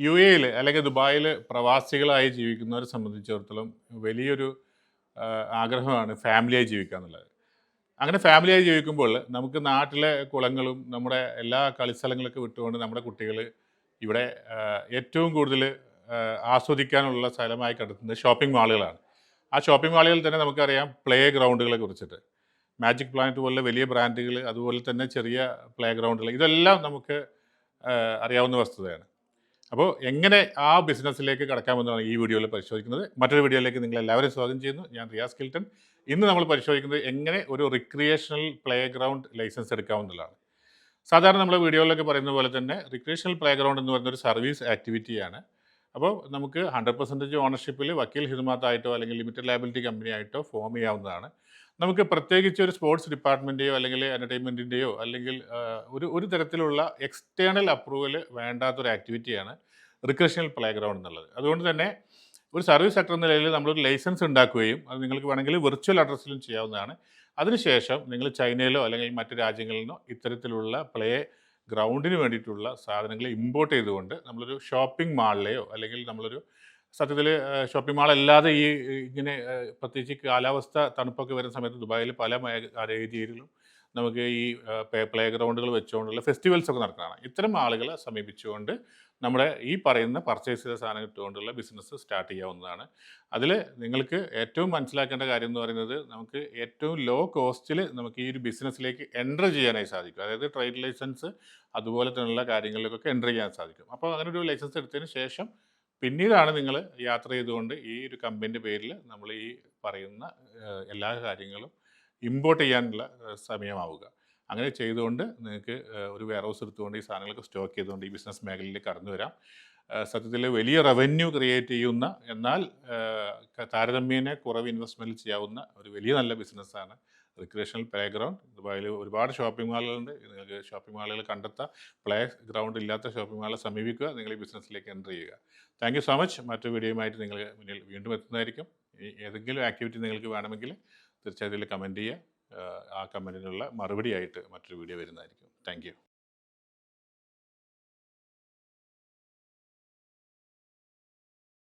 യുഎഇയിൽ അല്ലെങ്കിൽ ദുബായിൽ പ്രവാസികളായി ജീവിക്കുന്നവരെ സംബന്ധിച്ചിടത്തോളം വലിയൊരു ആഗ്രഹമാണ് ഫാമിലിയായി ജീവിക്കുക എന്നുള്ളത്. അങ്ങനെ ഫാമിലിയായി ജീവിക്കുമ്പോൾ നമുക്ക് നാട്ടിലെ കുളങ്ങളും നമ്മുടെ എല്ലാ കളിസ്ഥലങ്ങളൊക്കെ വിട്ടുകൊണ്ട് നമ്മുടെ കുട്ടികൾ ഇവിടെ ഏറ്റവും കൂടുതൽ ആസ്വദിക്കാനുള്ള സ്ഥലമായി കണ്ടെത്തുന്നത് ഷോപ്പിംഗ് മാളുകളാണ്. ആ ഷോപ്പിംഗ് മാളുകളിൽ തന്നെ നമുക്കറിയാം പ്ലേ ഗ്രൗണ്ടുകളെ കുറിച്ചിട്ട്. മാജിക് പ്ലാനറ്റ് പോലുള്ള വലിയ ബ്രാൻഡുകൾ, അതുപോലെ തന്നെ ചെറിയ പ്ലേ ഗ്രൗണ്ടുകൾ, ഇതെല്ലാം നമുക്ക് അറിയാവുന്ന വസ്തുതയാണ്. അപ്പോൾ എങ്ങനെ ആ ബിസിനസ്സിലേക്ക് കടക്കാമെന്നാണ് ഈ വീഡിയോയിൽ പരിശോധിക്കുന്നത്. മറ്റൊരു വീഡിയോയിലേക്ക് നിങ്ങൾ എല്ലാവരും സ്വാഗതം ചെയ്യുന്നു. ഞാൻ റിയാസ് കിൽട്ടൺ. ഇന്ന് നമ്മൾ പരിശോധിക്കുന്നത് എങ്ങനെ ഒരു റിക്രിയേഷണൽ പ്ലേ ഗ്രൗണ്ട് ലൈസൻസ് എടുക്കാമെന്നുള്ളതാണ്. സാധാരണ നമ്മൾ വീഡിയോയിലൊക്കെ പറയുന്ന പോലെ തന്നെ റിക്രിയേഷണൽ പ്ലേ ഗ്രൗണ്ട് എന്ന് പറയുന്ന ഒരു സർവീസ് ആക്ടിവിറ്റിയാണ്. അപ്പോൾ നമുക്ക് 100% ഓണർഷിപ്പിൽ വക്കീൽ ഹിദ്മാത്തായിട്ടോ അല്ലെങ്കിൽ ലിമിറ്റഡ് ലയബിലിറ്റി കമ്പനി ആയിട്ടോ ഫോം ചെയ്യാവുന്നതാണ്. നമുക്ക് പ്രത്യേകിച്ച് ഒരു സ്പോർട്സ് ഡിപ്പാർട്ട്മെൻറ്റെയോ അല്ലെങ്കിൽ എൻ്റർടൈൻമെൻറ്റിൻ്റെയോ അല്ലെങ്കിൽ ഒരു തരത്തിലുള്ള എക്സ്റ്റേണൽ അപ്രൂവൽ വേണ്ടാത്തൊരു ആക്ടിവിറ്റിയാണ് റിക്രിയേഷണൽ പ്ലേ ഗ്രൗണ്ട് എന്നുള്ളത്. അതുകൊണ്ട് തന്നെ ഒരു സർവീസ് സെക്ടർ എന്ന നിലയിൽ നമ്മളൊരു ലൈസൻസ് ഉണ്ടാക്കുകയും അത് നിങ്ങൾക്ക് വേണമെങ്കിൽ വിർച്വൽ അഡ്രസ്സിലും ചെയ്യാവുന്നതാണ്. അതിനുശേഷം നിങ്ങൾ ചൈനയിലോ അല്ലെങ്കിൽ മറ്റു രാജ്യങ്ങളിൽ നിന്നോ ഇത്തരത്തിലുള്ള പ്ലേ ഗ്രൗണ്ടിന് വേണ്ടിയിട്ടുള്ള സാധനങ്ങൾ ഇമ്പോർട്ട് ചെയ്തുകൊണ്ട് നമ്മളൊരു ഷോപ്പിംഗ് മാളിലെയോ അല്ലെങ്കിൽ നമ്മളൊരു സത്യത്തിൽ ഷോപ്പിംഗ് മാൾ അല്ലാതെ ഇങ്ങനെ പ്രത്യേകിച്ച് കാലാവസ്ഥ തണുപ്പൊക്കെ വരുന്ന സമയത്ത് ദുബായിൽ പല ഏരിയയിലും നമുക്ക് ഈ പ്ലേ ഗ്രൗണ്ടുകൾ വെച്ചുകൊണ്ടുള്ള ഫെസ്റ്റിവൽസ് ഒക്കെ നടക്കുന്നതാണ്. ഇത്തരം ആളുകളെ സമീപിച്ചുകൊണ്ട് നമ്മുടെ ഈ പറയുന്ന പർച്ചേസ് ചെയ്ത സാധനം ഇട്ടുകൊണ്ടുള്ള ബിസിനസ് സ്റ്റാർട്ട് ചെയ്യാവുന്നതാണ്. അതിൽ നിങ്ങൾക്ക് ഏറ്റവും മനസ്സിലാക്കേണ്ട കാര്യം എന്ന് പറയുന്നത് നമുക്ക് ഏറ്റവും ലോ കോസ്റ്റിൽ നമുക്ക് ഈ ഒരു ബിസിനസ്സിലേക്ക് എൻ്റർ ചെയ്യാനായി സാധിക്കും. അതായത് ട്രേഡ് ലൈസൻസ് അതുപോലെ തന്നെയുള്ള കാര്യങ്ങളിലേക്കൊക്കെ എൻ്റർ ചെയ്യാൻ സാധിക്കും. അപ്പോൾ അങ്ങനെ ഒരു ലൈസൻസ് എടുത്തതിന് ശേഷം പിന്നീടാണ് നിങ്ങൾ യാത്ര ചെയ്തുകൊണ്ട് ഈ ഒരു കമ്പനിൻ്റെ പേരിൽ നമ്മൾ ഈ പറയുന്ന എല്ലാ കാര്യങ്ങളും ഇമ്പോർട്ട് ചെയ്യാനുള്ള സമയമാവുക. അങ്ങനെ ചെയ്തുകൊണ്ട് നിങ്ങൾക്ക് ഒരു വെയർഹൗസ് എടുത്തുകൊണ്ട് ഈ സാധനങ്ങളൊക്കെ സ്റ്റോക്ക് ചെയ്തുകൊണ്ട് ഈ ബിസിനസ് മേഖലയിലേക്ക് കടന്നു വരാം. സത്യത്തിൽ വലിയ റവന്യൂ ക്രിയേറ്റ് ചെയ്യുന്ന എന്നാൽ താരതമ്യേന കുറവ് ഇൻവെസ്റ്റ്മെൻറ്റിൽ ചെയ്യാവുന്ന ഒരു വലിയ നല്ല ബിസിനസ്സാണ് റിക്രിയേഷണൽ പ്ലേ ഗ്രൗണ്ട്. ദുബായിൽ ഒരുപാട് ഷോപ്പിംഗ് മാളുകളുണ്ട്. നിങ്ങൾക്ക് ഷോപ്പിംഗ് മാളുകൾ കണ്ടെത്താം. പ്ലേ ഗ്രൗണ്ട് ഇല്ലാത്ത ഷോപ്പിംഗ് മാളെ സമീപിക്കുക. നിങ്ങൾ ഈ ബിസിനസ്സിലേക്ക് എൻ്റർ ചെയ്യുക. Thank you so much. മറ്റൊരു വീഡിയോയുമായിട്ട് നിങ്ങൾ മുന്നിൽ വീണ്ടും എത്തുന്നതായിരിക്കും. ഏതെങ്കിലും ആക്ടിവിറ്റി നിങ്ങൾക്ക് വേണമെങ്കിൽ തീർച്ചയായിട്ടും ഇതിൽ കമൻറ്റ് ചെയ്യുക. ആ കമൻറ്റിനുള്ള മറുപടിയായിട്ട് മറ്റൊരു വീഡിയോ വരുന്നതായിരിക്കും. Thank you.